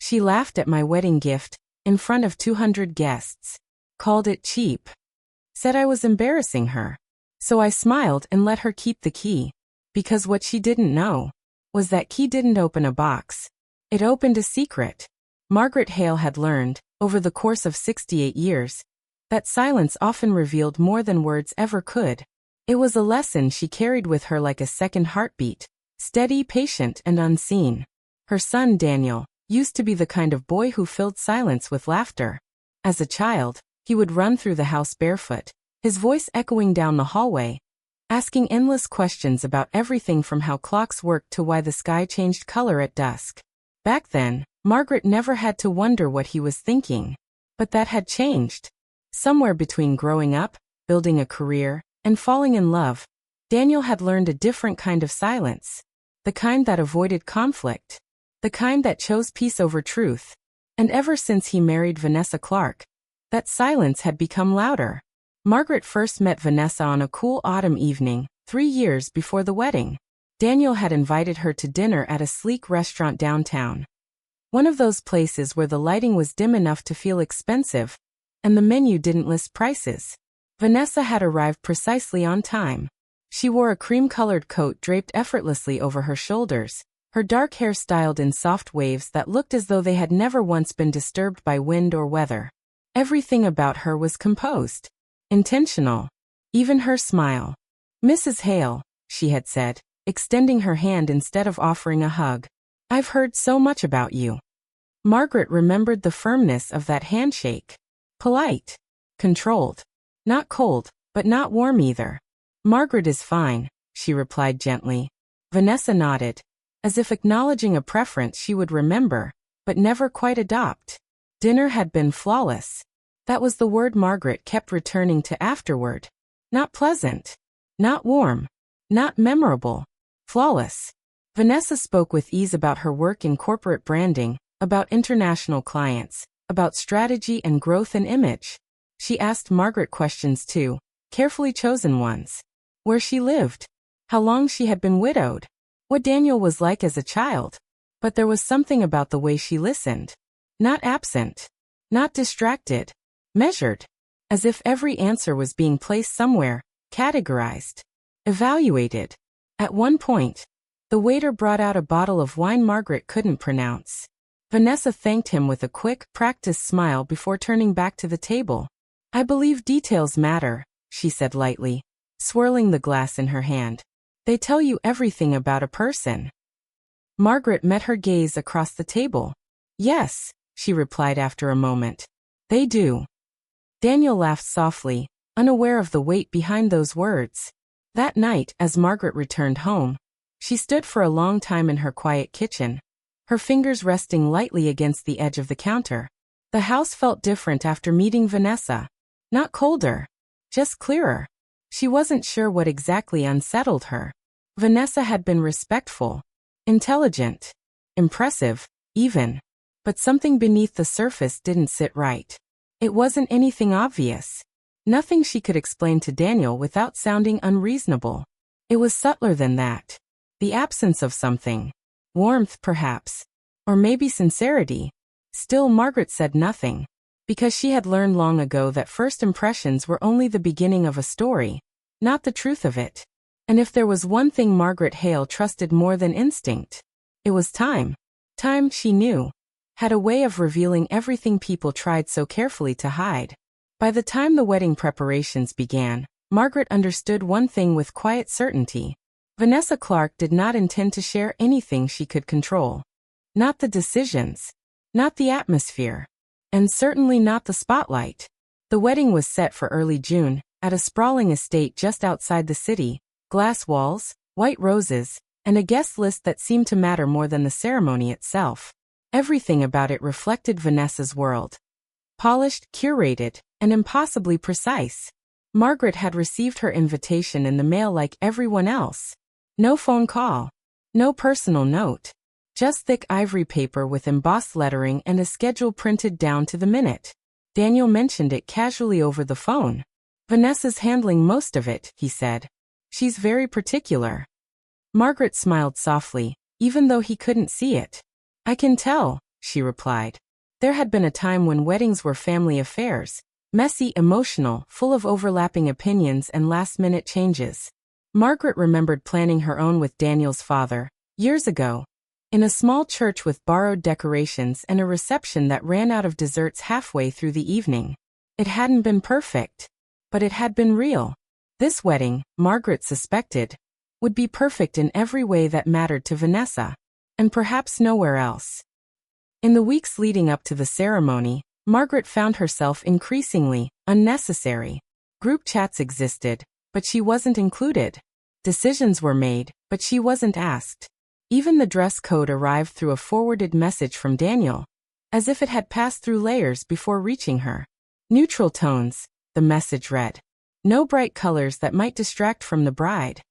She laughed at my wedding gift, in front of 200 guests. Called it cheap. Said I was embarrassing her. So I smiled and let her keep the key. Because what she didn't know was that key didn't open a box. It opened a secret. Margaret Hale had learned, over the course of 68 years, that silence often revealed more than words ever could. It was a lesson she carried with her like a second heartbeat, steady, patient, and unseen. Her son, Daniel, used to be the kind of boy who filled silence with laughter. As a child, he would run through the house barefoot, his voice echoing down the hallway, asking endless questions about everything from how clocks worked to why the sky changed color at dusk. Back then, Margaret never had to wonder what he was thinking. But that had changed. Somewhere between growing up, building a career, and falling in love, Daniel had learned a different kind of silence. The kind that avoided conflict. The kind that chose peace over truth. And ever since he married Vanessa Clark, that silence had become louder. Margaret first met Vanessa on a cool autumn evening, 3 years before the wedding. Daniel had invited her to dinner at a sleek restaurant downtown. One of those places where the lighting was dim enough to feel expensive, and the menu didn't list prices. Vanessa had arrived precisely on time. She wore a cream-colored coat draped effortlessly over her shoulders, her dark hair styled in soft waves that looked as though they had never once been disturbed by wind or weather. Everything about her was composed, intentional, even her smile. "Mrs. Hale," she had said, extending her hand instead of offering a hug. "I've heard so much about you." Margaret remembered the firmness of that handshake. Polite. Controlled. Not cold, but not warm either. "Margaret is fine," she replied gently. Vanessa nodded, as if acknowledging a preference she would remember, but never quite adopt. Dinner had been flawless. That was the word Margaret kept returning to afterward. Not pleasant. Not warm. Not memorable. Flawless. Vanessa spoke with ease about her work in corporate branding, about international clients, about strategy and growth and image. She asked Margaret questions too, carefully chosen ones. Where she lived. How long she had been widowed. What Daniel was like as a child. But there was something about the way she listened. Not absent. Not distracted. Measured. As if every answer was being placed somewhere, categorized. Evaluated. At one point, the waiter brought out a bottle of wine Margaret couldn't pronounce. Vanessa thanked him with a quick, practiced smile before turning back to the table. "I believe details matter," she said lightly, swirling the glass in her hand. "They tell you everything about a person." Margaret met her gaze across the table. "Yes," she replied after a moment. "They do." Daniel laughed softly, unaware of the weight behind those words. That night, as Margaret returned home, she stood for a long time in her quiet kitchen, her fingers resting lightly against the edge of the counter. The house felt different after meeting Vanessa. Not colder, just clearer. She wasn't sure what exactly unsettled her. Vanessa had been respectful, intelligent, impressive, even. But something beneath the surface didn't sit right. It wasn't anything obvious. Nothing she could explain to Daniel without sounding unreasonable. It was subtler than that. The absence of something. Warmth, perhaps. Or maybe sincerity. Still, Margaret said nothing. Because she had learned long ago that first impressions were only the beginning of a story, not the truth of it. And if there was one thing Margaret Hale trusted more than instinct, it was time. Time, she knew, had a way of revealing everything people tried so carefully to hide. By the time the wedding preparations began, Margaret understood one thing with quiet certainty. Vanessa Clark did not intend to share anything she could control. Not the decisions. Not the atmosphere. And certainly not the spotlight. The wedding was set for early June, at a sprawling estate just outside the city. Glass walls, white roses, and a guest list that seemed to matter more than the ceremony itself. Everything about it reflected Vanessa's world. Polished, curated, and impossibly precise. Margaret had received her invitation in the mail like everyone else. No phone call. No personal note. Just thick ivory paper with embossed lettering and a schedule printed down to the minute. Daniel mentioned it casually over the phone. "Vanessa's handling most of it," he said. "She's very particular." Margaret smiled softly, even though he couldn't see it. "I can tell," she replied. There had been a time when weddings were family affairs, messy, emotional, full of overlapping opinions and last-minute changes. Margaret remembered planning her own with Daniel's father, years ago, in a small church with borrowed decorations and a reception that ran out of desserts halfway through the evening. It hadn't been perfect, but it had been real. This wedding, Margaret suspected, would be perfect in every way that mattered to Vanessa, and perhaps nowhere else. In the weeks leading up to the ceremony, Margaret found herself increasingly unnecessary. Group chats existed, but she wasn't included. Decisions were made, but she wasn't asked. Even the dress code arrived through a forwarded message from Daniel, as if it had passed through layers before reaching her. Neutral tones, the message read. No bright colors that might distract from the bride.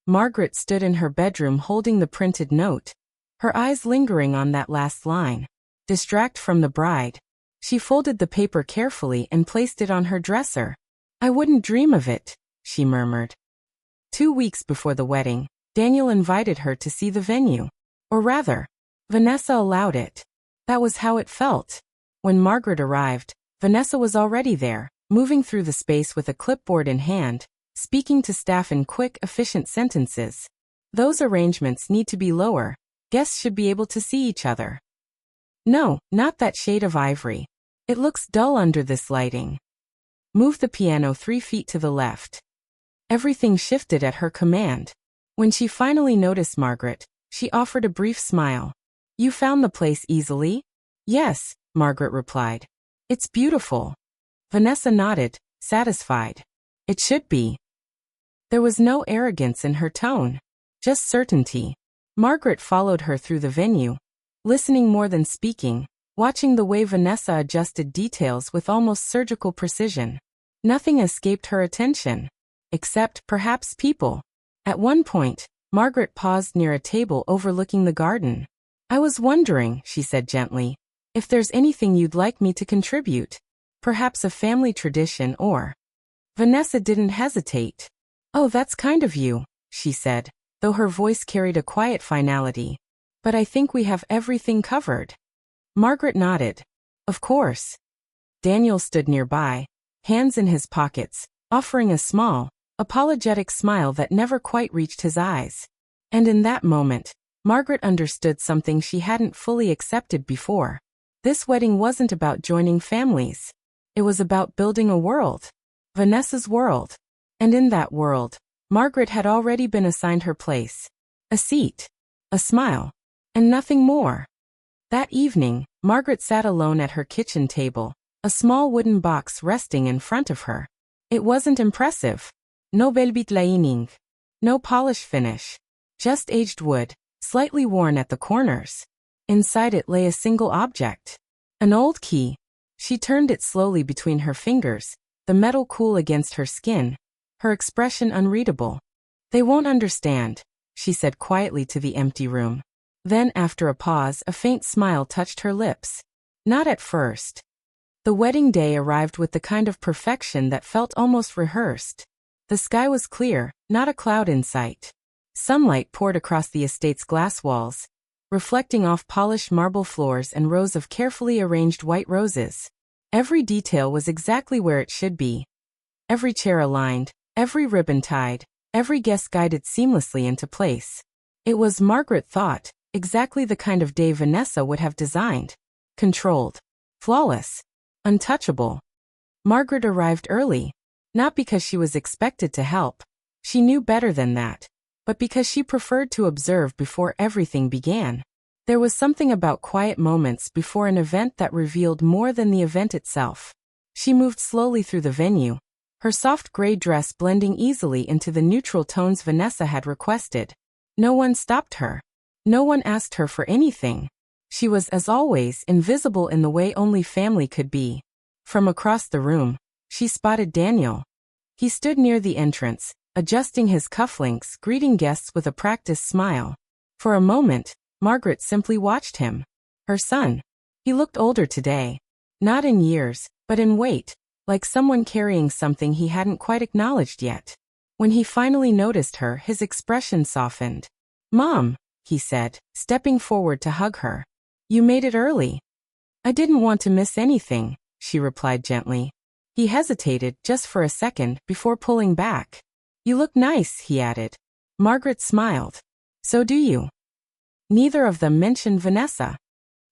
Margaret stood in her bedroom holding the printed note, her eyes lingering on that last line. Distract from the bride. She folded the paper carefully and placed it on her dresser. I wouldn't dream of it, she murmured. 2 weeks before the wedding, Daniel invited her to see the venue. Or rather, Vanessa allowed it. That was how it felt. When Margaret arrived, Vanessa was already there, moving through the space with a clipboard in hand, speaking to staff in quick, efficient sentences. Those arrangements need to be lower. Guests should be able to see each other. No, not that shade of ivory. It looks dull under this lighting. Move the piano 3 feet to the left. Everything shifted at her command. When she finally noticed Margaret, she offered a brief smile. You found the place easily? Yes, Margaret replied. It's beautiful. Vanessa nodded, satisfied. It should be. There was no arrogance in her tone, just certainty. Margaret followed her through the venue, listening more than speaking, watching the way Vanessa adjusted details with almost surgical precision. Nothing escaped her attention, except, perhaps, people. At one point, Margaret paused near a table overlooking the garden. I was wondering, she said gently, if there's anything you'd like me to contribute. Perhaps a family tradition or... Vanessa didn't hesitate. Oh, that's kind of you, she said, though her voice carried a quiet finality. But I think we have everything covered. Margaret nodded. Of course. Daniel stood nearby, hands in his pockets, offering a small, apologetic smile that never quite reached his eyes. And in that moment, Margaret understood something she hadn't fully accepted before. This wedding wasn't about joining families. It was about building a world. Vanessa's world. And in that world, Margaret had already been assigned her place. A seat. A smile. And nothing more. That evening, Margaret sat alone at her kitchen table, a small wooden box resting in front of her. It wasn't impressive. No velvet lining. No polish finish. Just aged wood, slightly worn at the corners. Inside it lay a single object. An old key. She turned it slowly between her fingers, the metal cool against her skin, her expression unreadable. They won't understand, she said quietly to the empty room. Then, after a pause, a faint smile touched her lips. Not at first. The wedding day arrived with the kind of perfection that felt almost rehearsed. The sky was clear, not a cloud in sight. Sunlight poured across the estate's glass walls, reflecting off polished marble floors and rows of carefully arranged white roses. Every detail was exactly where it should be. Every chair aligned, every ribbon tied, every guest guided seamlessly into place. It was, Margaret thought, exactly the kind of day Vanessa would have designed. Controlled. Flawless. Untouchable. Margaret arrived early, not because she was expected to help. She knew better than that. But because she preferred to observe before everything began. There was something about quiet moments before an event that revealed more than the event itself. She moved slowly through the venue, her soft gray dress blending easily into the neutral tones Vanessa had requested. No one stopped her. No one asked her for anything. She was, as always, invisible in the way only family could be. From across the room, she spotted Daniel. He stood near the entrance, adjusting his cufflinks, greeting guests with a practiced smile. For a moment, Margaret simply watched him. Her son. He looked older today. Not in years, but in weight, like someone carrying something he hadn't quite acknowledged yet. When he finally noticed her, his expression softened. Mom, he said, stepping forward to hug her. You made it early. I didn't want to miss anything, she replied gently. He hesitated just for a second before pulling back. You look nice, he added. Margaret smiled. So do you. Neither of them mentioned Vanessa.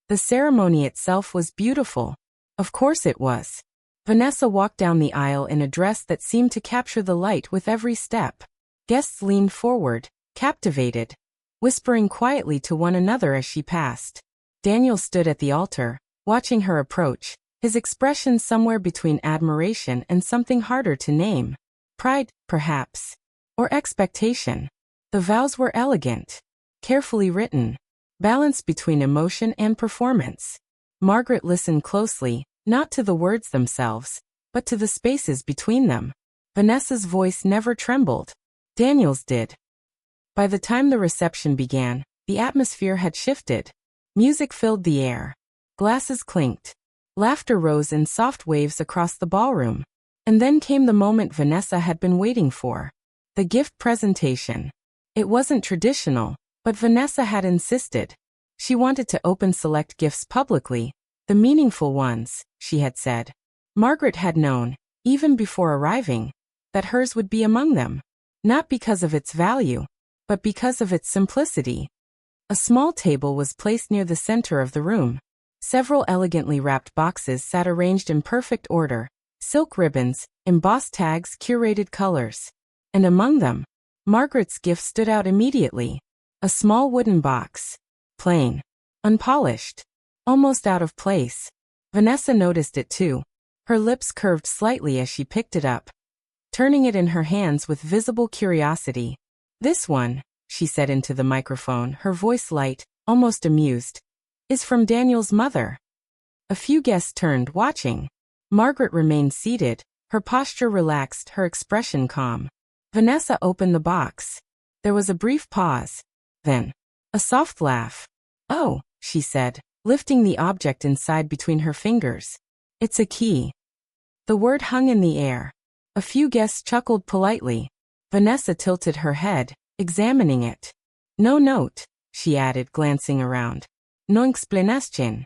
The ceremony itself was beautiful. Of course it was. Vanessa walked down the aisle in a dress that seemed to capture the light with every step. Guests leaned forward, captivated, whispering quietly to one another as she passed. Daniel stood at the altar, watching her approach, his expression somewhere between admiration and something harder to name. Pride, perhaps. Or expectation. The vows were elegant, carefully written, balanced between emotion and performance. Margaret listened closely, not to the words themselves, but to the spaces between them. Vanessa's voice never trembled. Daniel's did. By the time the reception began, the atmosphere had shifted. Music filled the air. Glasses clinked. Laughter rose in soft waves across the ballroom. And then came the moment Vanessa had been waiting for. The gift presentation. It wasn't traditional, but Vanessa had insisted. She wanted to open select gifts publicly, the meaningful ones, she had said. Margaret had known, even before arriving, that hers would be among them. Not because of its value, but because of its simplicity. A small table was placed near the center of the room. Several elegantly wrapped boxes sat arranged in perfect order, silk ribbons, embossed tags, curated colors. And among them, Margaret's gift stood out immediately. A small wooden box. Plain. Unpolished. Almost out of place. Vanessa noticed it too. Her lips curved slightly as she picked it up, turning it in her hands with visible curiosity. This one, she said into the microphone, her voice light, almost amused, is from Daniel's mother. A few guests turned, watching. Margaret remained seated, her posture relaxed, her expression calm. Vanessa opened the box. There was a brief pause. Then, a soft laugh. Oh, she said, lifting the object inside between her fingers. It's a key. The word hung in the air. A few guests chuckled politely. Vanessa tilted her head, examining it. No note, she added, glancing around. No explanation.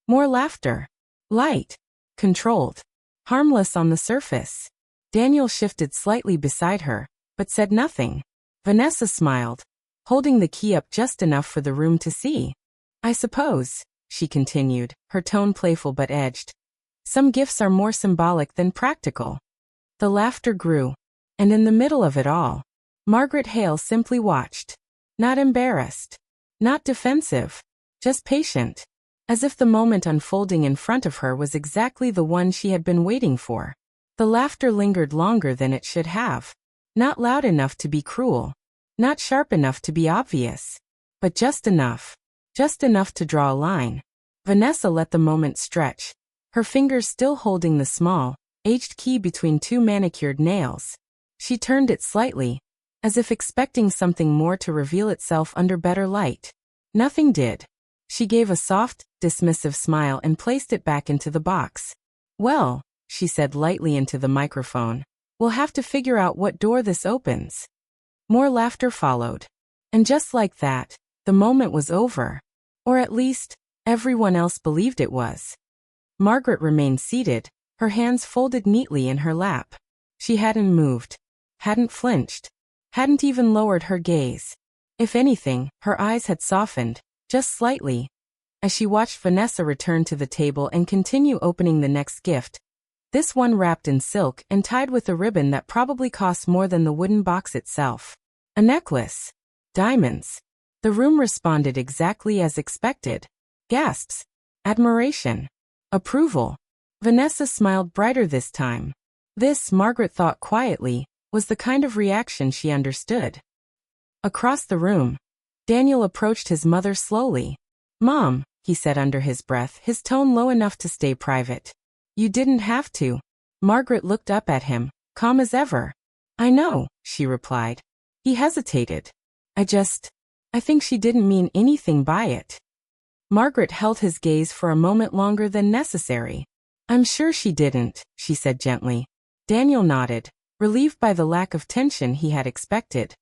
More laughter. Light. Controlled. Harmless on the surface. Daniel shifted slightly beside her, but said nothing. Vanessa smiled, holding the key up just enough for the room to see. I suppose, she continued, her tone playful but edged. Some gifts are more symbolic than practical. The laughter grew, and in the middle of it all, Margaret Hale simply watched. Not embarrassed. Not defensive. Just patient. As if the moment unfolding in front of her was exactly the one she had been waiting for. The laughter lingered longer than it should have. Not loud enough to be cruel. Not sharp enough to be obvious. But just enough. Just enough to draw a line. Vanessa let the moment stretch, her fingers still holding the small, aged key between two manicured nails. She turned it slightly, as if expecting something more to reveal itself under better light. Nothing did. She gave a soft, dismissive smile and placed it back into the box. Well, she said lightly into the microphone, we'll have to figure out what door this opens. More laughter followed. And just like that, the moment was over. Or at least, everyone else believed it was. Margaret remained seated, her hands folded neatly in her lap. She hadn't moved, hadn't flinched, hadn't even lowered her gaze. If anything, her eyes had softened, just slightly, as she watched Vanessa return to the table and continue opening the next gift. This one wrapped in silk and tied with a ribbon that probably cost more than the wooden box itself. A necklace. Diamonds. The room responded exactly as expected. Gasps. Admiration. Approval. Vanessa smiled brighter this time. This, Margaret thought quietly, was the kind of reaction she understood. Across the room, Daniel approached his mother slowly. Mom, he said under his breath, his tone low enough to stay private. You didn't have to. Margaret looked up at him, calm as ever. I know, she replied. He hesitated. I think she didn't mean anything by it. Margaret held his gaze for a moment longer than necessary. I'm sure she didn't, she said gently. Daniel nodded, relieved by the lack of tension he had expected.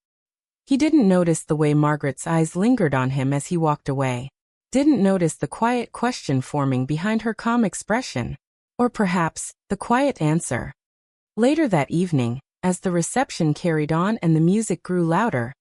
He didn't notice the way Margaret's eyes lingered on him as he walked away. didn't notice the quiet question forming behind her calm expression. Or perhaps, the quiet answer. Later that evening, as the reception carried on and the music grew louder,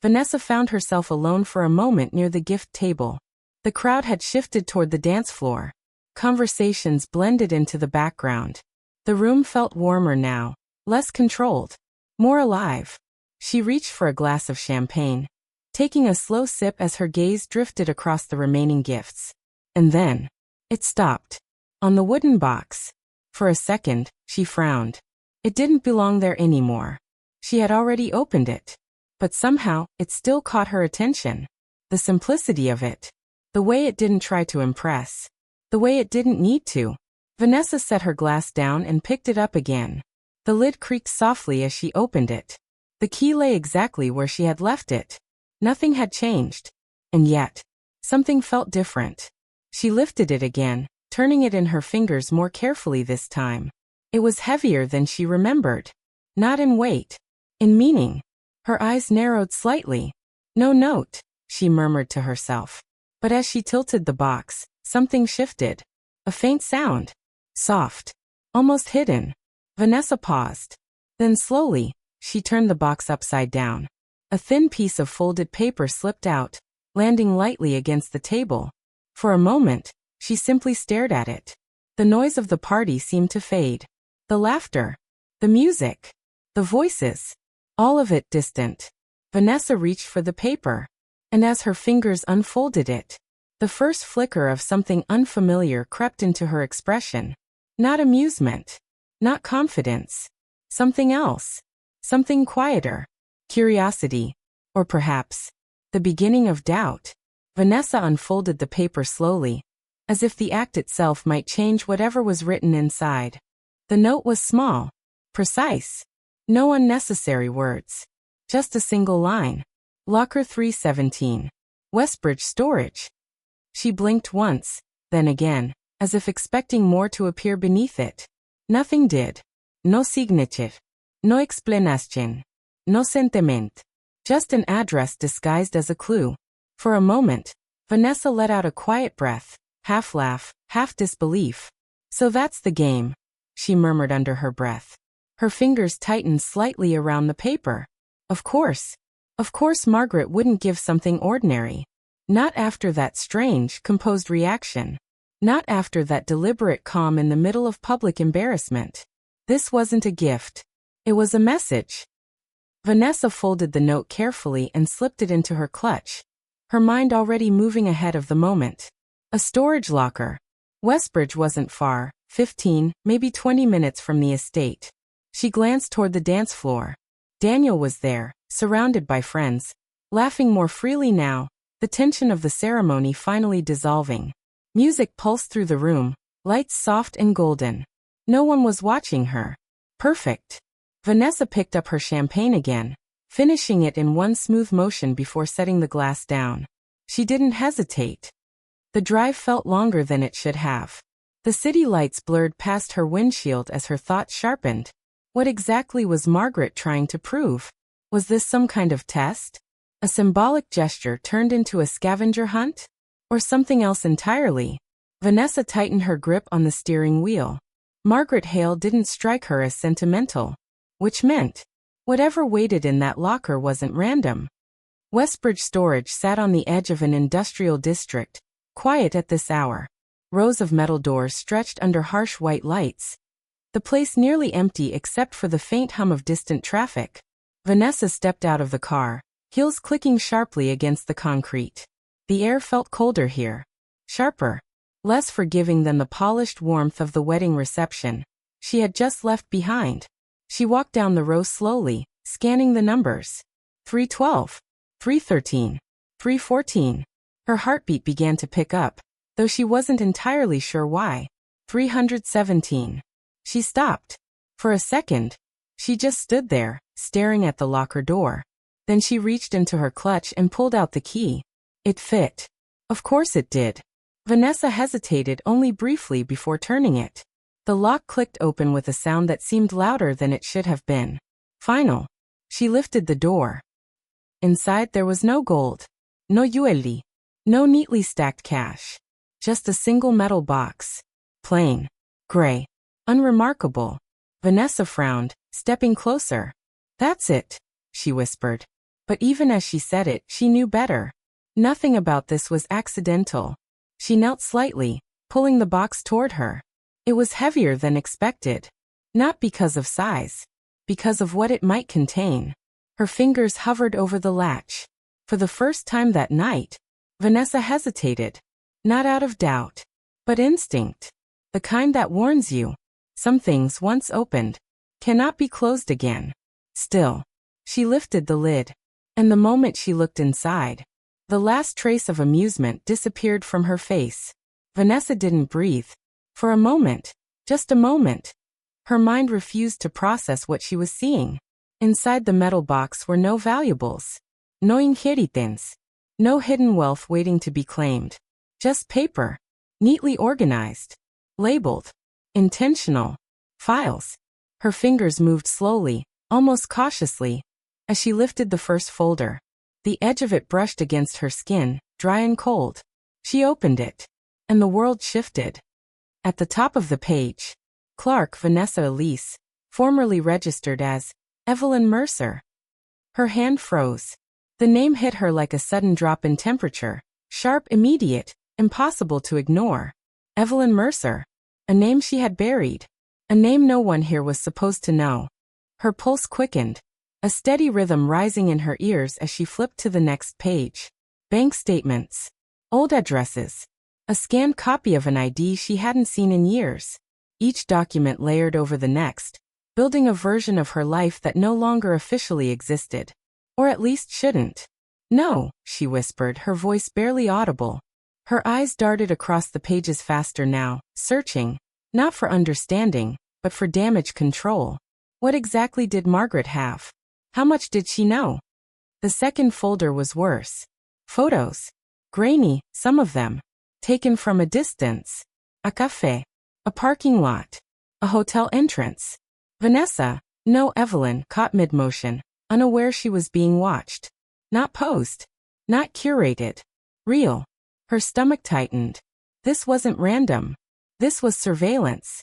Vanessa found herself alone for a moment near the gift table. The crowd had shifted toward the dance floor. Conversations blended into the background. The room felt warmer now, less controlled, more alive. She reached for a glass of champagne, taking a slow sip as her gaze drifted across the remaining gifts. And then, it stopped. On the wooden box. For a second, she frowned. It didn't belong there anymore. She had already opened it. But somehow, it still caught her attention. The simplicity of it. The way it didn't try to impress. The way it didn't need to. Vanessa set her glass down and picked it up again. The lid creaked softly as she opened it. The key lay exactly where she had left it. Nothing had changed. And yet, something felt different. She lifted it again, turning it in her fingers more carefully this time. It was heavier than she remembered. Not in weight. In meaning. Her eyes narrowed slightly. No note, she murmured to herself. But as she tilted the box, something shifted. A faint sound. Soft. Almost hidden. Vanessa paused. Then slowly, she turned the box upside down. A thin piece of folded paper slipped out, landing lightly against the table. For a moment, she simply stared at it. The noise of the party seemed to fade. The laughter. The music. The voices. All of it distant. Vanessa reached for the paper. And as her fingers unfolded it, the first flicker of something unfamiliar crept into her expression. Not amusement. Not confidence. Something else. Something quieter. Curiosity. Or perhaps, the beginning of doubt. Vanessa unfolded the paper slowly, as if the act itself might change whatever was written inside. The note was small. Precise. No unnecessary words. Just a single line. Locker 317. Westbridge Storage. She blinked once, then again, as if expecting more to appear beneath it. Nothing did. No signature. No explanation. No sentiment. Just an address disguised as a clue. For a moment, Vanessa let out a quiet breath, half laugh, half disbelief. So that's the game, she murmured under her breath. Her fingers tightened slightly around the paper. Of course Margaret wouldn't give something ordinary. Not after that strange, composed reaction. Not after that deliberate calm in the middle of public embarrassment. This wasn't a gift. It was a message. Vanessa folded the note carefully and slipped it into her clutch, her mind already moving ahead of the moment. A storage locker. Westbridge wasn't far, 15, maybe 20 minutes from the estate. She glanced toward the dance floor. Daniel was there, surrounded by friends, laughing more freely now, the tension of the ceremony finally dissolving. Music pulsed through the room, lights soft and golden. No one was watching her. Perfect. Vanessa picked up her champagne again, finishing it in one smooth motion before setting the glass down. She didn't hesitate. The drive felt longer than it should have. The city lights blurred past her windshield as her thoughts sharpened. What exactly was Margaret trying to prove? Was this some kind of test? A symbolic gesture turned into a scavenger hunt? Or something else entirely? Vanessa tightened her grip on the steering wheel. Margaret Hale didn't strike her as sentimental. Which meant, whatever waited in that locker wasn't random. Westbridge Storage sat on the edge of an industrial district, quiet at this hour. Rows of metal doors stretched under harsh white lights. The place nearly empty except for the faint hum of distant traffic. Vanessa stepped out of the car, heels clicking sharply against the concrete. The air felt colder here. Sharper. Less forgiving than the polished warmth of the wedding reception she had just left behind. She walked down the row slowly, scanning the numbers. 312. 313. 314. Her heartbeat began to pick up, though she wasn't entirely sure why. 317. She stopped. For a second, she just stood there, staring at the locker door. Then she reached into her clutch and pulled out the key. It fit. Of course it did. Vanessa hesitated only briefly before turning it. The lock clicked open with a sound that seemed louder than it should have been. Final. She lifted the door. Inside there was no gold. No jewelry. No neatly stacked cash. Just a single metal box. Plain. Gray. Unremarkable. Vanessa frowned, stepping closer. That's it, she whispered. But even as she said it, she knew better. Nothing about this was accidental. She knelt slightly, pulling the box toward her. It was heavier than expected. Not because of size. Because of what it might contain. Her fingers hovered over the latch. For the first time that night, Vanessa hesitated. Not out of doubt, but instinct. The kind that warns you. Some things once opened cannot be closed again. Still, she lifted the lid. And the moment she looked inside, the last trace of amusement disappeared from her face. Vanessa didn't breathe. For a moment. Just a moment. Her mind refused to process what she was seeing. Inside the metal box were no valuables. No inheritance. No hidden wealth waiting to be claimed. Just paper. Neatly organized. Labeled. Intentional. Files. Her fingers moved slowly, almost cautiously, as she lifted the first folder. The edge of it brushed against her skin, dry and cold. She opened it. And the world shifted. At the top of the page, Clark Vanessa Elise, formerly registered as Evelyn Mercer. Her hand froze. The name hit her like a sudden drop in temperature. Sharp, immediate, impossible to ignore. Evelyn Mercer. A name she had buried. A name no one here was supposed to know. Her pulse quickened. A steady rhythm rising in her ears as she flipped to the next page. Bank statements. Old addresses. A scanned copy of an ID she hadn't seen in years. Each document layered over the next, building a version of her life that no longer officially existed. Or at least shouldn't. No, she whispered, her voice barely audible. Her eyes darted across the pages faster now, searching, not for understanding, but for damage control. What exactly did Margaret have? How much did she know? The second folder was worse. Photos. Grainy, some of them. Taken from a distance. A café. A parking lot. A hotel entrance. Vanessa, no Evelyn, caught mid-motion, unaware she was being watched. Not posed. Not curated. Real. Her stomach tightened. This wasn't random. This was surveillance.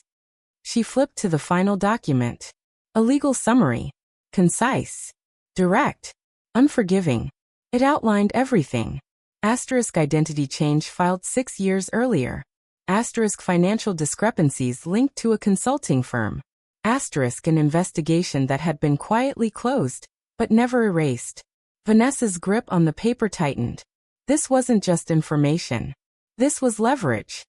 She flipped to the final document. A legal summary. Concise. Direct. Unforgiving. It outlined everything. Asterisk identity change filed 6 years earlier. Asterisk financial discrepancies linked to a consulting firm. Asterisk an investigation that had been quietly closed, but never erased. Vanessa's grip on the paper tightened. This wasn't just information. This was leverage.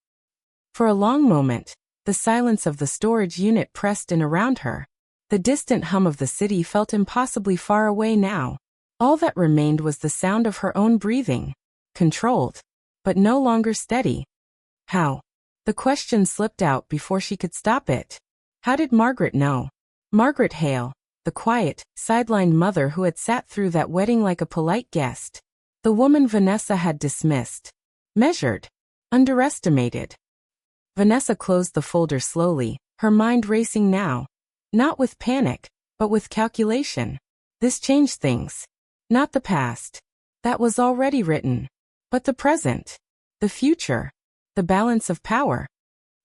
For a long moment, the silence of the storage unit pressed in around her. The distant hum of the city felt impossibly far away now. All that remained was the sound of her own breathing. Controlled, but no longer steady. How? The question slipped out before she could stop it. How did Margaret know? Margaret Hale, the quiet, sidelined mother who had sat through that wedding like a polite guest. The woman Vanessa had dismissed. Measured. Underestimated. Vanessa closed the folder slowly, her mind racing now. Not with panic, but with calculation. This changed things. Not the past. That was already written. But the present. The future. The balance of power.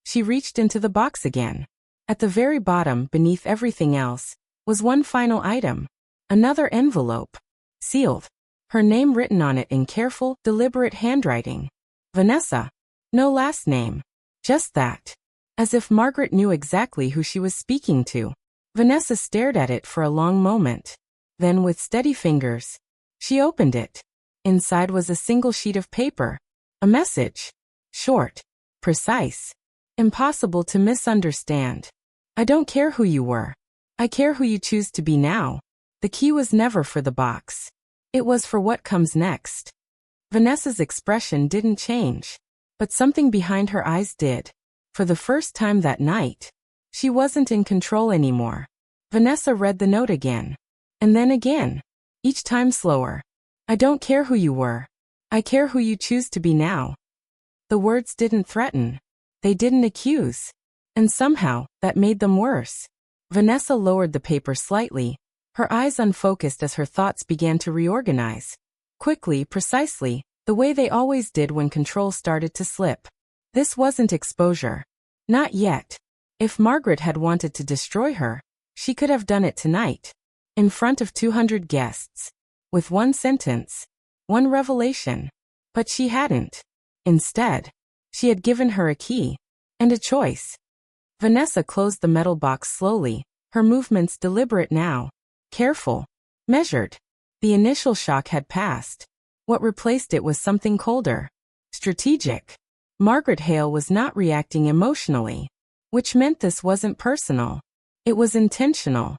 She reached into the box again. At the very bottom, beneath everything else, was one final item. Another envelope. Sealed. Her name written on it in careful, deliberate handwriting. Vanessa. No last name. Just that. As if Margaret knew exactly who she was speaking to. Vanessa stared at it for a long moment. Then with steady fingers, she opened it. Inside was a single sheet of paper. A message. Short. Precise. Impossible to misunderstand. I don't care who you were. I care who you choose to be now. The key was never for the box. It was for what comes next. Vanessa's expression didn't change. But something behind her eyes did. For the first time that night, she wasn't in control anymore. Vanessa read the note again. And then again. Each time slower. I don't care who you were. I care who you choose to be now. The words didn't threaten. They didn't accuse. And somehow, that made them worse. Vanessa lowered the paper slightly, her eyes unfocused as her thoughts began to reorganize. Quickly, precisely, the way they always did when control started to slip. This wasn't exposure. Not yet. If Margaret had wanted to destroy her, she could have done it tonight. In front of 200 guests. With one sentence. One revelation. But she hadn't. Instead, she had given her a key. And a choice. Vanessa closed the metal box slowly, her movements deliberate now. Careful. Measured. The initial shock had passed. What replaced it was something colder. Strategic. Margaret Hale was not reacting emotionally. Which meant this wasn't personal. It was intentional.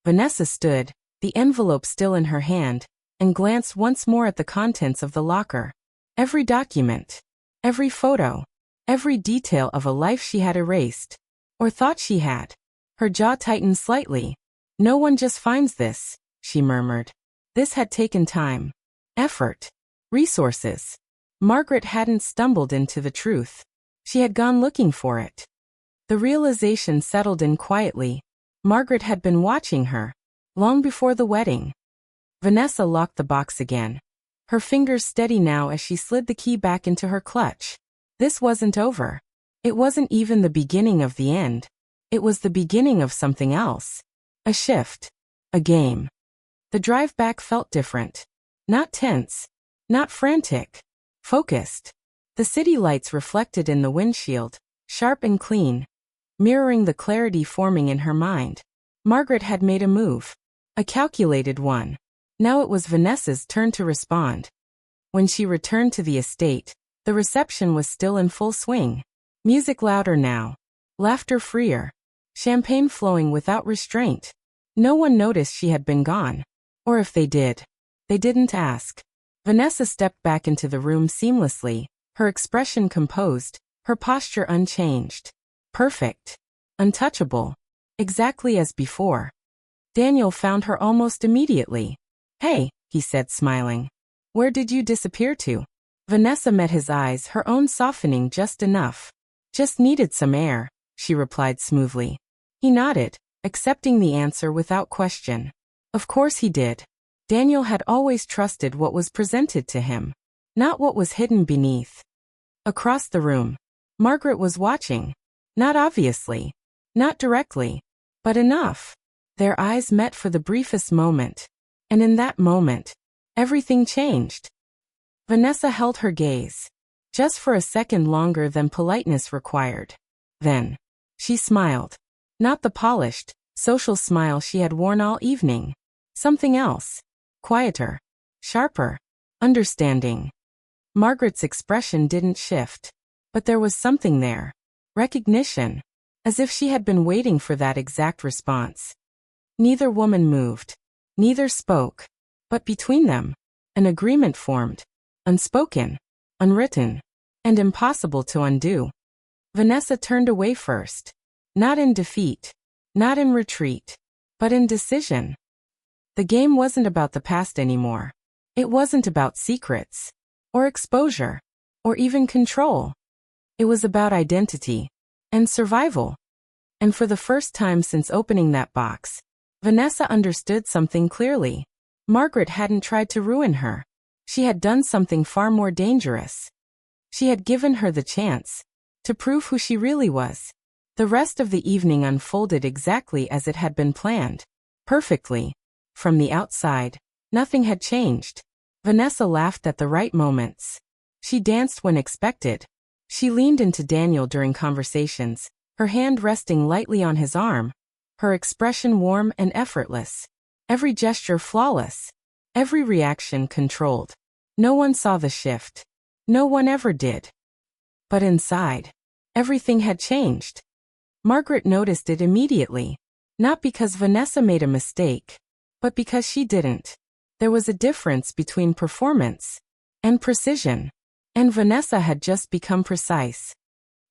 Vanessa stood, the envelope still in her hand, and glanced once more at the contents of the locker. Every document. Every photo. Every detail of a life she had erased. Or thought she had. Her jaw tightened slightly. No one just finds this, she murmured. This had taken time. Effort. Resources. Margaret hadn't stumbled into the truth. She had gone looking for it. The realization settled in quietly. Margaret had been watching her. Long before the wedding. Vanessa locked the box again. Her fingers steady now as she slid the key back into her clutch. This wasn't over. It wasn't even the beginning of the end. It was the beginning of something else. A shift. A game. The drive back felt different. Not tense. Not frantic. Focused. The city lights reflected in the windshield, sharp and clean, mirroring the clarity forming in her mind. Margaret had made a move. A calculated one. Now it was Vanessa's turn to respond. When she returned to the estate, the reception was still in full swing. Music louder now. Laughter freer. Champagne flowing without restraint. No one noticed she had been gone. Or if they did, they didn't ask. Vanessa stepped back into the room seamlessly, her expression composed, her posture unchanged. Perfect. Untouchable. Exactly as before. Daniel found her almost immediately. "Hey," he said, smiling. "Where did you disappear to?" Vanessa met his eyes, her own softening just enough. "Just needed some air," she replied smoothly. He nodded, accepting the answer without question. Of course he did. Daniel had always trusted what was presented to him, not what was hidden beneath. Across the room, Margaret was watching. Not obviously. Not directly. But enough. Their eyes met for the briefest moment. And in that moment, everything changed. Vanessa held her gaze. Just for a second longer than politeness required. Then, she smiled. Not the polished, social smile she had worn all evening. Something else. Quieter. Sharper. Understanding. Margaret's expression didn't shift. But there was something there. Recognition. As if she had been waiting for that exact response. Neither woman moved. Neither spoke. But between them, an agreement formed. Unspoken. Unwritten. And impossible to undo. Vanessa turned away first. Not in defeat. Not in retreat. But in decision. The game wasn't about the past anymore. It wasn't about secrets. Or exposure. Or even control. It was about identity. And survival. And for the first time since opening that box, Vanessa understood something clearly. Margaret hadn't tried to ruin her. She had done something far more dangerous. She had given her the chance to prove who she really was. The rest of the evening unfolded exactly as it had been planned. Perfectly. From the outside, nothing had changed. Vanessa laughed at the right moments. She danced when expected. She leaned into Daniel during conversations, her hand resting lightly on his arm, her expression warm and effortless. Every gesture flawless. Every reaction controlled. No one saw the shift. No one ever did. But inside, everything had changed. Margaret noticed it immediately. Not because Vanessa made a mistake, but because she didn't. There was a difference between performance and precision. And Vanessa had just become precise.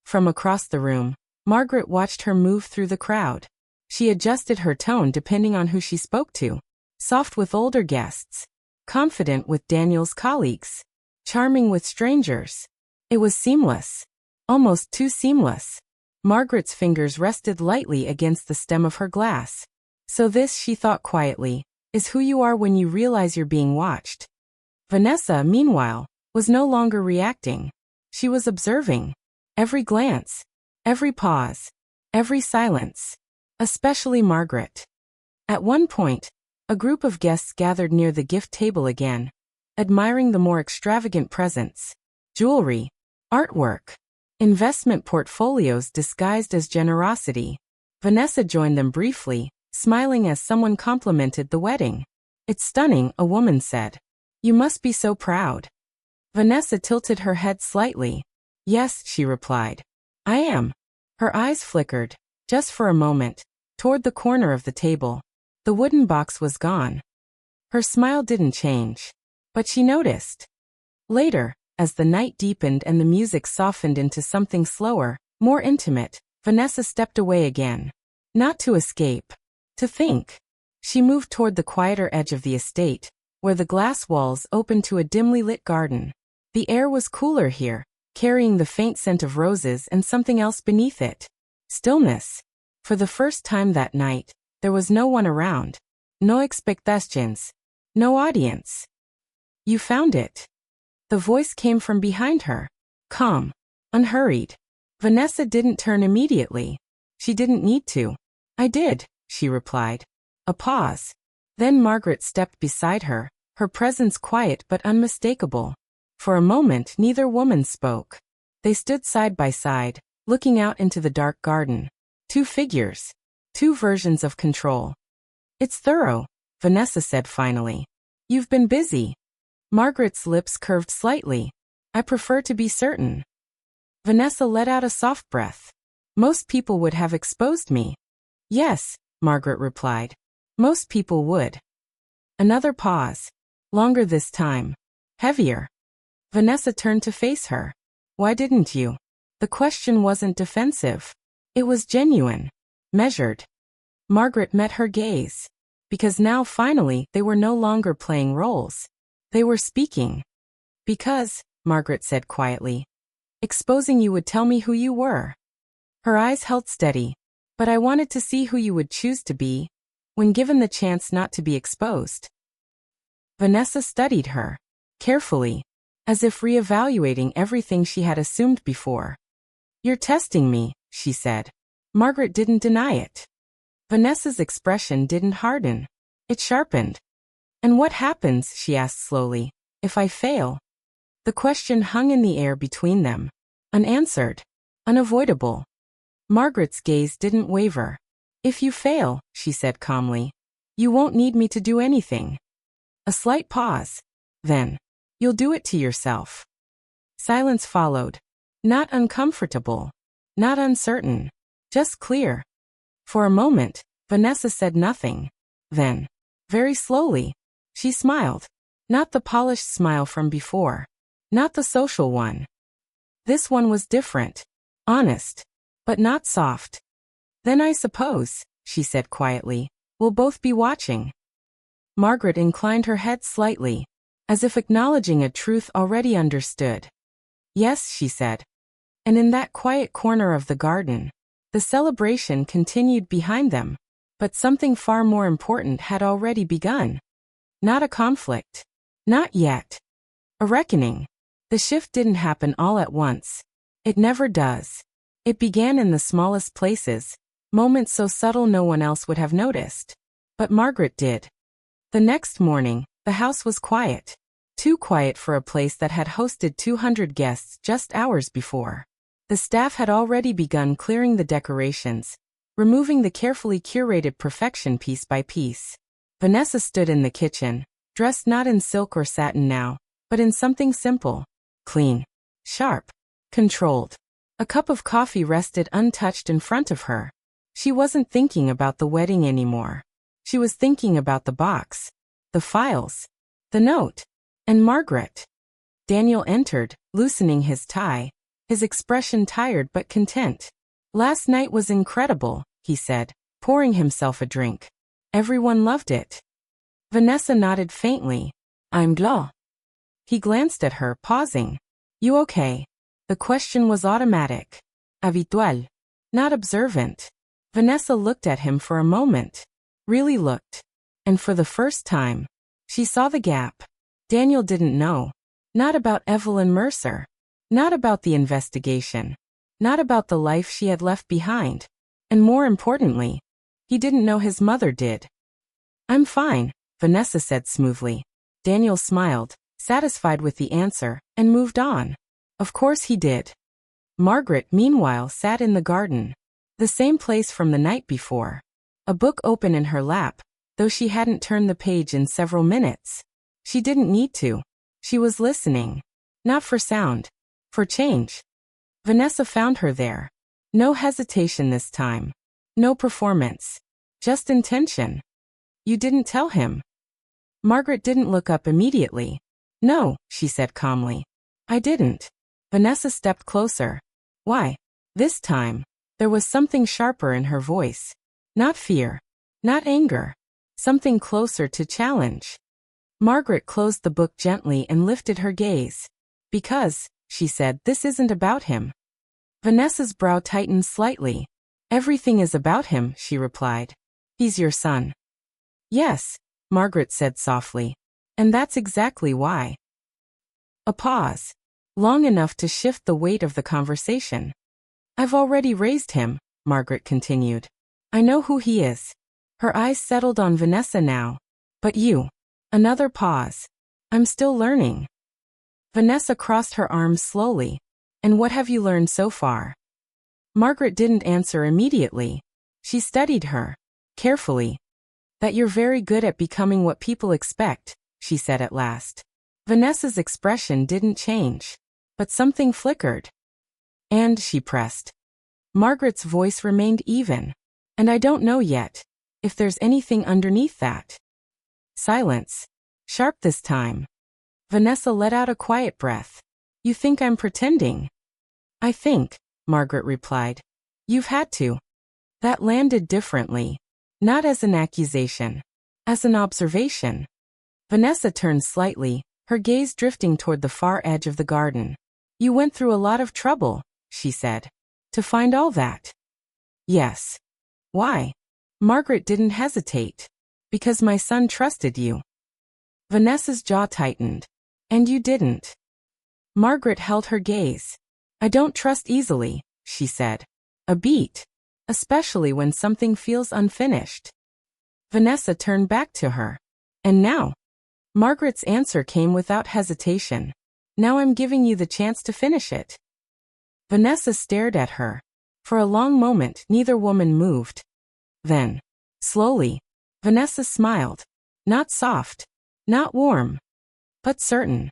From across the room, Margaret watched her move through the crowd. She adjusted her tone depending on who she spoke to. Soft with older guests. Confident with Daniel's colleagues. Charming with strangers. It was seamless. Almost too seamless. Margaret's fingers rested lightly against the stem of her glass. So this, she thought quietly, is who you are when you realize you're being watched. Vanessa, meanwhile, was no longer reacting. She was observing. Every glance, every pause, every silence. Especially Margaret. At one point, a group of guests gathered near the gift table again, admiring the more extravagant presents. Jewelry, artwork, investment portfolios disguised as generosity. Vanessa joined them briefly, smiling as someone complimented the wedding. "It's stunning," a woman said. "You must be so proud." Vanessa tilted her head slightly. "Yes," she replied. "I am." Her eyes flickered, just for a moment, toward the corner of the table. The wooden box was gone. Her smile didn't change. But she noticed. Later, as the night deepened and the music softened into something slower, more intimate, Vanessa stepped away again. Not to escape. To think. She moved toward the quieter edge of the estate, where the glass walls opened to a dimly lit garden. The air was cooler here, carrying the faint scent of roses and something else beneath it. Stillness. For the first time that night, there was no one around. No expectations. No audience. "You found it." The voice came from behind her. Calm. Unhurried. Vanessa didn't turn immediately. She didn't need to. "I did," she replied. A pause. Then Margaret stepped beside her, her presence quiet but unmistakable. For a moment neither woman spoke. They stood side by side, looking out into the dark garden. Two figures. Two versions of control. "It's thorough," Vanessa said finally. "You've been busy." Margaret's lips curved slightly. "I prefer to be certain." Vanessa let out a soft breath. "Most people would have exposed me." "Yes," Margaret replied. "Most people would." Another pause. Longer this time. Heavier. Vanessa turned to face her. "Why didn't you?" The question wasn't defensive. It was genuine. Measured. Margaret met her gaze. Because now finally they were no longer playing roles. They were speaking. "Because," Margaret said quietly, "exposing you would tell me who you were." Her eyes held steady. "But I wanted to see who you would choose to be, when given the chance not to be exposed." Vanessa studied her. Carefully. As if reevaluating everything she had assumed before. "You're testing me," she said. Margaret didn't deny it. Vanessa's expression didn't harden. It sharpened. "And what happens," she asked slowly, "if I fail?" The question hung in the air between them. Unanswered. Unavoidable. Margaret's gaze didn't waver. "If you fail," she said calmly, "you won't need me to do anything." A slight pause. Then, "You'll do it to yourself." Silence followed. Not uncomfortable. Not uncertain. Just clear. For a moment, Vanessa said nothing. Then, very slowly, she smiled. Not the polished smile from before. Not the social one. This one was different. Honest. But not soft. "Then I suppose," she said quietly, "we'll both be watching." Margaret inclined her head slightly, as if acknowledging a truth already understood. "Yes," she said. And in that quiet corner of the garden, the celebration continued behind them. But something far more important had already begun. Not a conflict. Not yet. A reckoning. The shift didn't happen all at once. It never does. It began in the smallest places, moments so subtle no one else would have noticed. But Margaret did. The next morning, the house was quiet. Too quiet for a place that had hosted 200 guests just hours before. The staff had already begun clearing the decorations, removing the carefully curated perfection piece by piece. Vanessa stood in the kitchen, dressed not in silk or satin now, but in something simple, clean, sharp, controlled. A cup of coffee rested untouched in front of her. She wasn't thinking about the wedding anymore. She was thinking about the box, the files, the note, and Margaret. Daniel entered, loosening his tie, his expression tired but content. "Last night was incredible," he said, pouring himself a drink. "Everyone loved it." Vanessa nodded faintly. "I'm glad." He glanced at her, pausing. "You okay?" The question was automatic. Habitual. Not observant. Vanessa looked at him for a moment. Really looked. And for the first time, she saw the gap. Daniel didn't know. Not about Evelyn Mercer. Not about the investigation. Not about the life she had left behind. And more importantly, he didn't know his mother did. I'm fine, Vanessa said smoothly. Daniel smiled, satisfied with the answer, and moved on. Of course he did. Margaret, meanwhile, sat in the garden. The same place from the night before. A book open in her lap, though she hadn't turned the page in several minutes. She didn't need to. She was listening. Not for sound. For change. Vanessa found her there. No hesitation this time. No performance. Just intention. You didn't tell him. Margaret didn't look up immediately. No, she said calmly. I didn't. Vanessa stepped closer. Why? This time, there was something sharper in her voice. Not fear. Not anger. Something closer to challenge. Margaret closed the book gently and lifted her gaze. Because, she said, this isn't about him. Vanessa's brow tightened slightly. Everything is about him, she replied. He's your son. Yes, Margaret said softly. And that's exactly why. A pause. Long enough to shift the weight of the conversation. I've already raised him, Margaret continued. I know who he is. Her eyes settled on Vanessa now. But you. Another pause. I'm still learning. Vanessa crossed her arms slowly. And what have you learned so far? Margaret didn't answer immediately. She studied her. Carefully. That you're very good at becoming what people expect, she said at last. Vanessa's expression didn't change. But something flickered. And, she pressed. Margaret's voice remained even. And I don't know yet if there's anything underneath that. Silence. Sharp this time. Vanessa let out a quiet breath. You think I'm pretending? I think, Margaret replied. You've had to. That landed differently. Not as an accusation. As an observation. Vanessa turned slightly, her gaze drifting toward the far edge of the garden. You went through a lot of trouble, she said. To find all that. Yes. Why? Margaret didn't hesitate. Because my son trusted you. Vanessa's jaw tightened. And you didn't. Margaret held her gaze. I don't trust easily, she said. A beat. Especially when something feels unfinished. Vanessa turned back to her. And now? Margaret's answer came without hesitation. Now I'm giving you the chance to finish it. Vanessa stared at her. For a long moment, neither woman moved. Then, slowly, Vanessa smiled. Not soft. Not warm. But certain.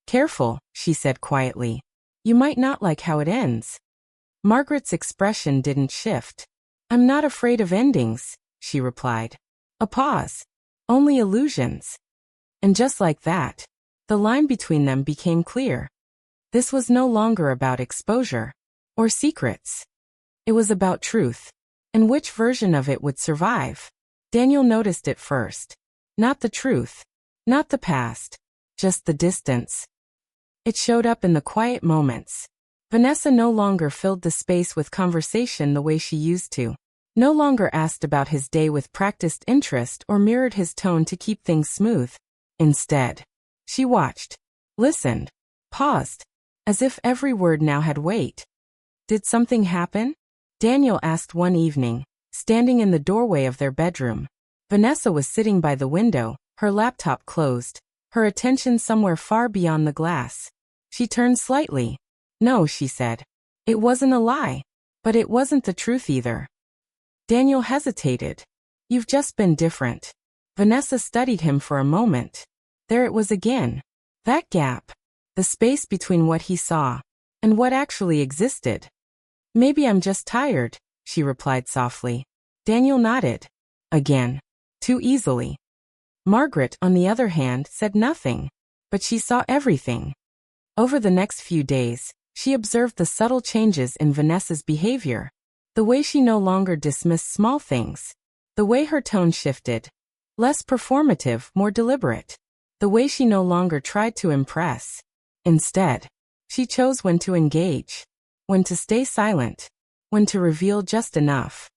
Careful, she said quietly. You might not like how it ends. Margaret's expression didn't shift. I'm not afraid of endings, she replied. A pause. Only illusions. And just like that, the line between them became clear. This was no longer about exposure. Or secrets. It was about truth. And which version of it would survive? Daniel noticed it first. Not the truth. Not the past. Just the distance. It showed up in the quiet moments. Vanessa no longer filled the space with conversation the way she used to. No longer asked about his day with practiced interest or mirrored his tone to keep things smooth. Instead, she watched, listened, paused, as if every word now had weight. Did something happen? Daniel asked one evening, standing in the doorway of their bedroom. Vanessa was sitting by the window, her laptop closed, her attention somewhere far beyond the glass. She turned slightly. No, she said. It wasn't a lie. But it wasn't the truth either. Daniel hesitated. You've just been different. Vanessa studied him for a moment. There it was again. That gap. The space between what he saw and what actually existed. Maybe I'm just tired, she replied softly. Daniel nodded. Again. Too easily. Margaret, on the other hand, said nothing. But she saw everything. Over the next few days, she observed the subtle changes in Vanessa's behavior. The way she no longer dismissed small things. The way her tone shifted. Less performative, more deliberate. The way she no longer tried to impress. Instead, she chose when to engage. When to stay silent. When to reveal just enough.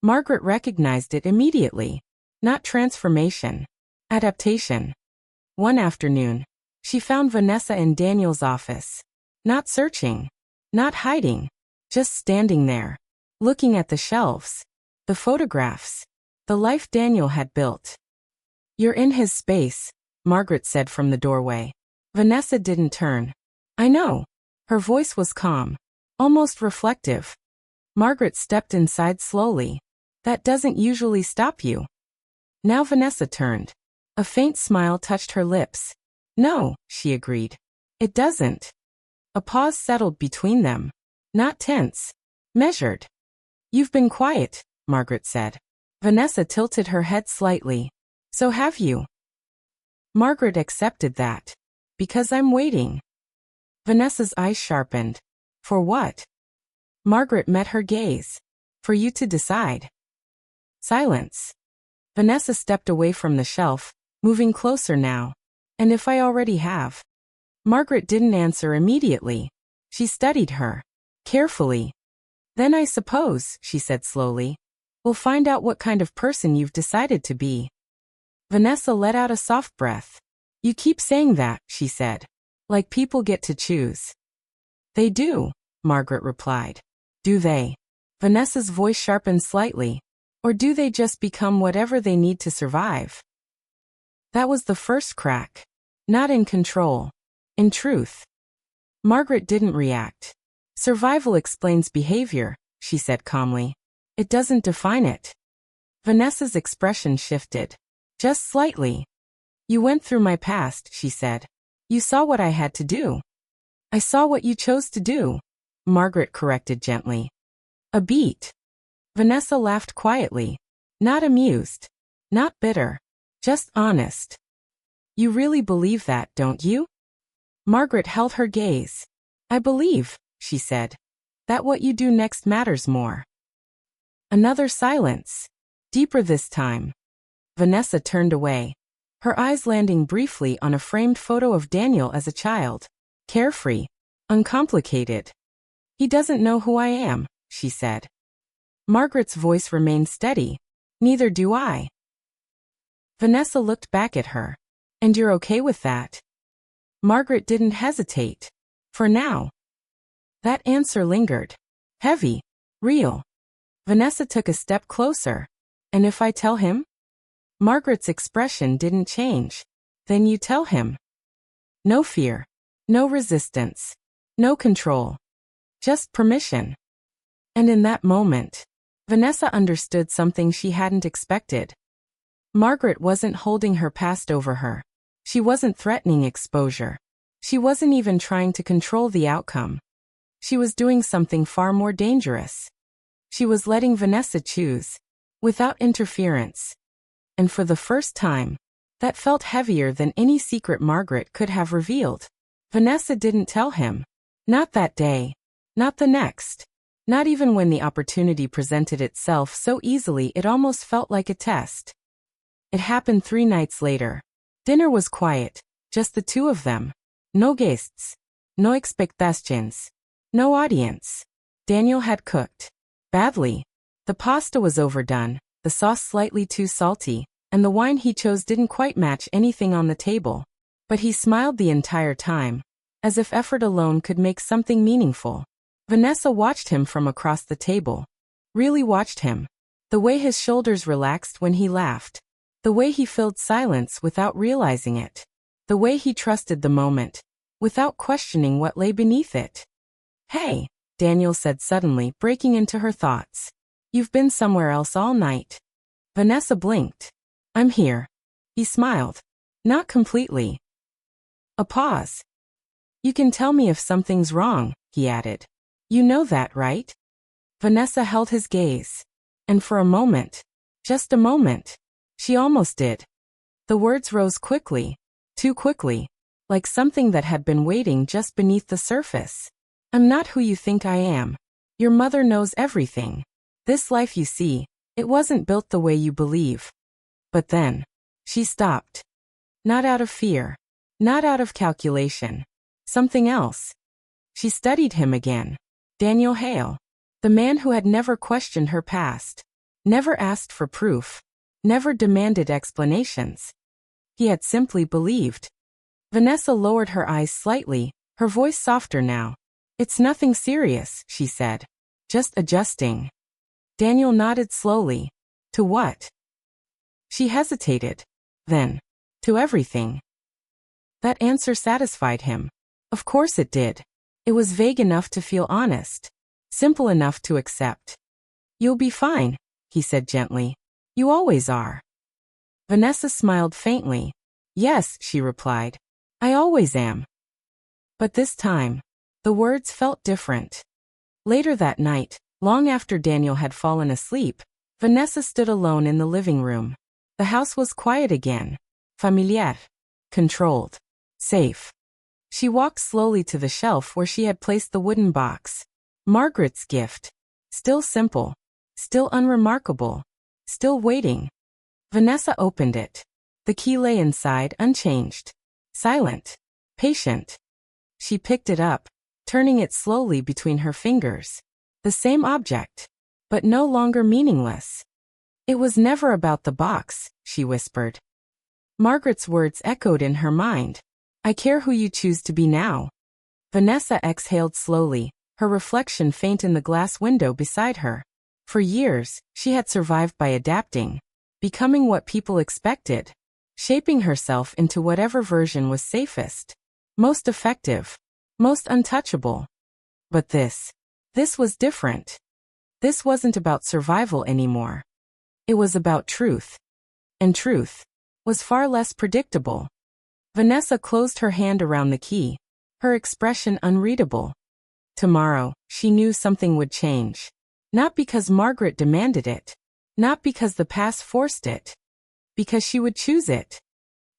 Margaret recognized it immediately. Not transformation. Adaptation. One afternoon, She found Vanessa in Daniel's office. Not searching. Not hiding. Just standing there. Looking at the shelves. The photographs. The life Daniel had built. "You're in his space," Margaret said from the doorway. Vanessa didn't turn. "I know." Her voice was calm. Almost reflective. Margaret stepped inside slowly. "That doesn't usually stop you." Now Vanessa turned. A faint smile touched her lips. "No," she agreed. "It doesn't." A pause settled between them. Not tense. Measured. "You've been quiet," Margaret said. Vanessa tilted her head slightly. "So have you." Margaret accepted that. "Because I'm waiting." Vanessa's eyes sharpened. "For what?" Margaret met her gaze. "For you to decide." Silence. Vanessa stepped away from the shelf, moving closer now. "And if I already have?" Margaret didn't answer immediately. She studied her. Carefully. "Then I suppose," she said slowly, "we'll find out what kind of person you've decided to be." Vanessa let out a soft breath. "You keep saying that," she said. "Like people get to choose." "They do," Margaret replied. "Do they?" Vanessa's voice sharpened slightly. "Or do they just become whatever they need to survive?" That was the first crack. Not in control. In truth. Margaret didn't react. "Survival explains behavior," she said calmly. "It doesn't define it." Vanessa's expression shifted. Just slightly. "You went through my past," she said. "You saw what I had to do." "I saw what you chose to do," Margaret corrected gently. A beat. Vanessa laughed quietly. Not amused. Not bitter. Just honest. "You really believe that, don't you?" Margaret held her gaze. "I believe," she said, "that what you do next matters more." Another silence. Deeper this time. Vanessa turned away. Her eyes landing briefly on a framed photo of Daniel as a child. Carefree. Uncomplicated. "He doesn't know who I am," she said. Margaret's voice remained steady. "Neither do I." Vanessa looked back at her. "And you're okay with that?" Margaret didn't hesitate. "For now." That answer lingered. Heavy. Real. Vanessa took a step closer. "And if I tell him?" Margaret's expression didn't change. "Then you tell him." No fear. No resistance. No control. Just permission. And in that moment, Vanessa understood something she hadn't expected. Margaret wasn't holding her past over her. She wasn't threatening exposure. She wasn't even trying to control the outcome. She was doing something far more dangerous. She was letting Vanessa choose, without interference. And for the first time, that felt heavier than any secret Margaret could have revealed. Vanessa didn't tell him. Not that day. Not the next. Not even when the opportunity presented itself so easily it almost felt like a test. It happened 3 nights later. Dinner was quiet, just the two of them. No guests. No expectations. No audience. Daniel had cooked. Badly. The pasta was overdone, the sauce slightly too salty, and the wine he chose didn't quite match anything on the table. But he smiled the entire time, as if effort alone could make something meaningful. Vanessa watched him from across the table. Really watched him. The way his shoulders relaxed when he laughed. The way he filled silence without realizing it. The way he trusted the moment, without questioning what lay beneath it. "Hey," Daniel said suddenly, breaking into her thoughts. "You've been somewhere else all night." Vanessa blinked. "I'm here." He smiled. Not completely. A pause. "You can tell me if something's wrong," he added. "You know that, right?" Vanessa held his gaze. And for a moment, just a moment, she almost did. The words rose quickly. Too quickly. Like something that had been waiting just beneath the surface. "I'm not who you think I am. Your mother knows everything. This life you see, it wasn't built the way you believe." But then, she stopped. Not out of fear. Not out of calculation. Something else. She studied him again. Daniel Hale. The man who had never questioned her past. Never asked for proof. Never demanded explanations. He had simply believed. Vanessa lowered her eyes slightly, her voice softer now. It's nothing serious, she said. Just adjusting. Daniel nodded slowly. To what? She hesitated. Then. To everything. That answer satisfied him. Of course it did. It was vague enough to feel honest. Simple enough to accept. You'll be fine, he said gently. You always are. Vanessa smiled faintly. Yes, she replied. I always am. But this time, the words felt different. Later that night, long after Daniel had fallen asleep, Vanessa stood alone in the living room. The house was quiet again. Familiar. Controlled. Safe. She walked slowly to the shelf where she had placed the wooden box. Margaret's gift. Still simple. Still unremarkable. Still waiting. Vanessa opened it. The key lay inside unchanged. Silent. Patient. She picked it up, turning it slowly between her fingers. The same object. But no longer meaningless. It was never about the box, she whispered. Margaret's words echoed in her mind. I care who you choose to be now. Vanessa exhaled slowly, her reflection faint in the glass window beside her. For years, she had survived by adapting, becoming what people expected, shaping herself into whatever version was safest, most effective, most untouchable. But this was different. This wasn't about survival anymore. It was about truth. And truth was far less predictable. Vanessa closed her hand around the key, her expression unreadable. Tomorrow, she knew something would change. Not because Margaret demanded it. Not because the past forced it. Because she would choose it.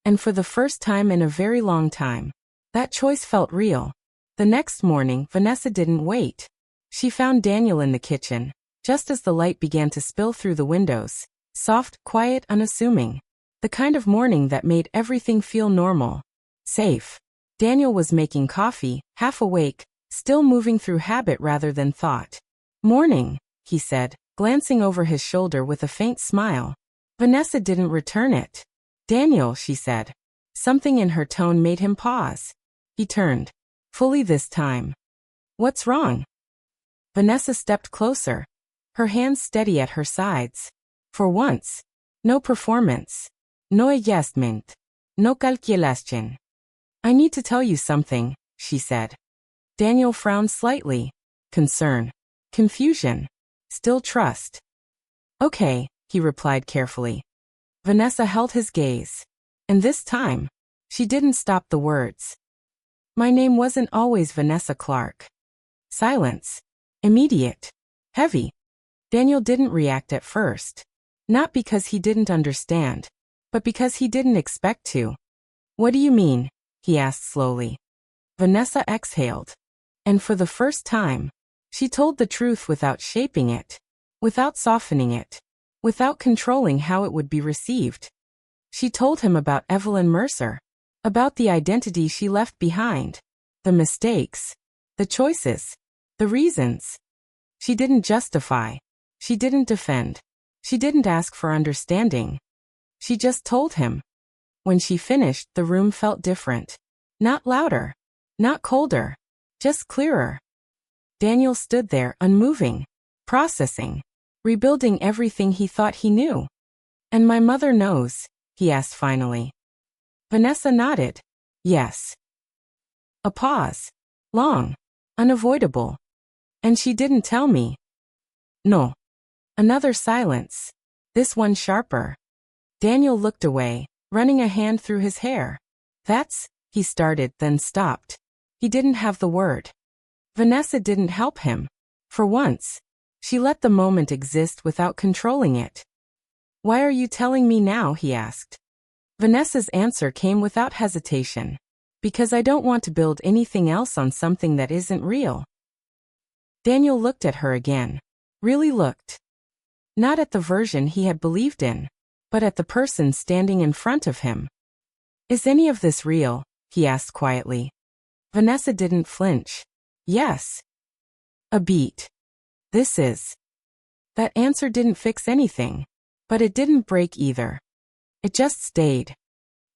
And for the first time in a very long time, that choice felt real. The next morning, Vanessa didn't wait. She found Daniel in the kitchen, just as the light began to spill through the windows. Soft, quiet, unassuming. The kind of morning that made everything feel normal. Safe. Daniel was making coffee, half awake, still moving through habit rather than thought. Morning, he said, glancing over his shoulder with a faint smile. Vanessa didn't return it. Daniel, she said. Something in her tone made him pause. He turned. Fully this time. What's wrong? Vanessa stepped closer, her hands steady at her sides. For once. No performance. No adjustment. No calculation. I need to tell you something, she said. Daniel frowned slightly. Concern. Confusion. Still trust. Okay, he replied carefully. Vanessa held his gaze. And this time, she didn't stop the words. My name wasn't always Vanessa Clark. Silence. Immediate. Heavy. Daniel didn't react at first. Not because he didn't understand, but because he didn't expect to. What do you mean? He asked slowly. Vanessa exhaled. And for the first time, she told the truth without shaping it, without softening it, without controlling how it would be received. She told him about Evelyn Mercer, about the identity she left behind, the mistakes, the choices, the reasons. She didn't justify. She didn't defend. She didn't ask for understanding. She just told him. When she finished, the room felt different. Not louder. Not colder. Just clearer. Daniel stood there, unmoving, processing, rebuilding everything he thought he knew. And my mother knows, he asked finally. Vanessa nodded. Yes. A pause. Long. Unavoidable. And she didn't tell me. No. Another silence. This one sharper. Daniel looked away, running a hand through his hair. He started, then stopped. He didn't have the word. Vanessa didn't help him. For once, she let the moment exist without controlling it. Why are you telling me now? He asked. Vanessa's answer came without hesitation. Because I don't want to build anything else on something that isn't real. Daniel looked at her again. Really looked. Not at the version he had believed in, but at the person standing in front of him. Is any of this real? He asked quietly. Vanessa didn't flinch. Yes. A beat. This is. That answer didn't fix anything, but it didn't break either. It just stayed.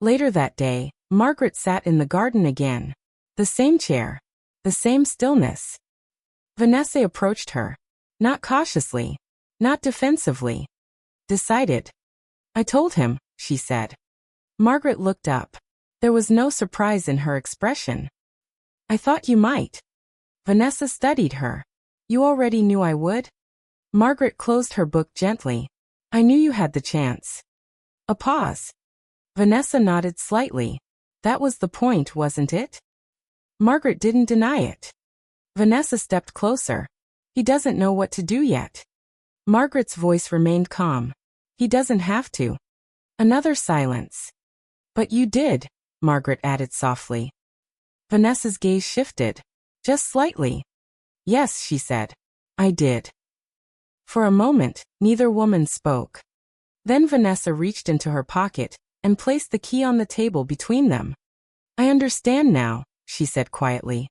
Later that day, Margaret sat in the garden again. The same chair. The same stillness. Vanessa approached her. Not cautiously. Not defensively. Decided. I told him, she said. Margaret looked up. There was no surprise in her expression. I thought you might. Vanessa studied her. You already knew I would? Margaret closed her book gently. I knew you had the chance. A pause. Vanessa nodded slightly. That was the point, wasn't it? Margaret didn't deny it. Vanessa stepped closer. He doesn't know what to do yet. Margaret's voice remained calm. He doesn't have to. Another silence. But you did, Margaret added softly. Vanessa's gaze shifted. Just slightly. Yes, she said. I did. For a moment, neither woman spoke. Then Vanessa reached into her pocket and placed the key on the table between them. I understand now, she said quietly.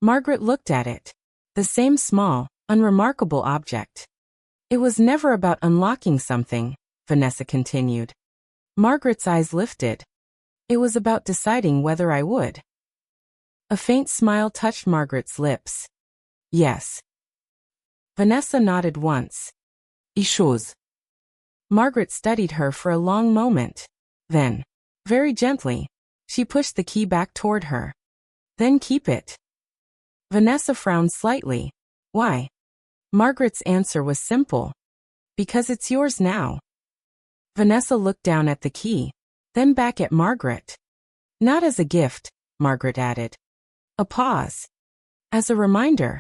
Margaret looked at it. The same small, unremarkable object. It was never about unlocking something, Vanessa continued. Margaret's eyes lifted. It was about deciding whether I would. A faint smile touched Margaret's lips. Yes. Vanessa nodded once. I chose. Margaret studied her for a long moment. Then, very gently, she pushed the key back toward her. Then keep it. Vanessa frowned slightly. Why? Margaret's answer was simple. Because it's yours now. Vanessa looked down at the key, then back at Margaret. Not as a gift, Margaret added. A pause. As a reminder.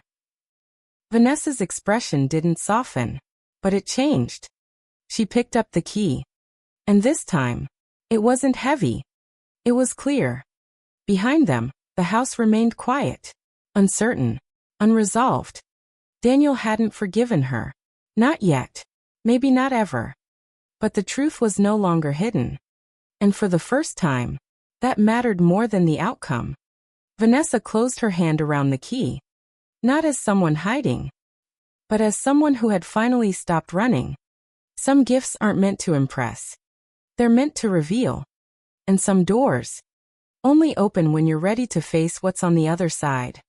Vanessa's expression didn't soften, but it changed. She picked up the key. And this time, it wasn't heavy. It was clear. Behind them, the house remained quiet, uncertain, unresolved. Daniel hadn't forgiven her. Not yet. Maybe not ever. But the truth was no longer hidden. And for the first time, that mattered more than the outcome. Vanessa closed her hand around the key. Not as someone hiding, but as someone who had finally stopped running. Some gifts aren't meant to impress. They're meant to reveal. And some doors only open when you're ready to face what's on the other side.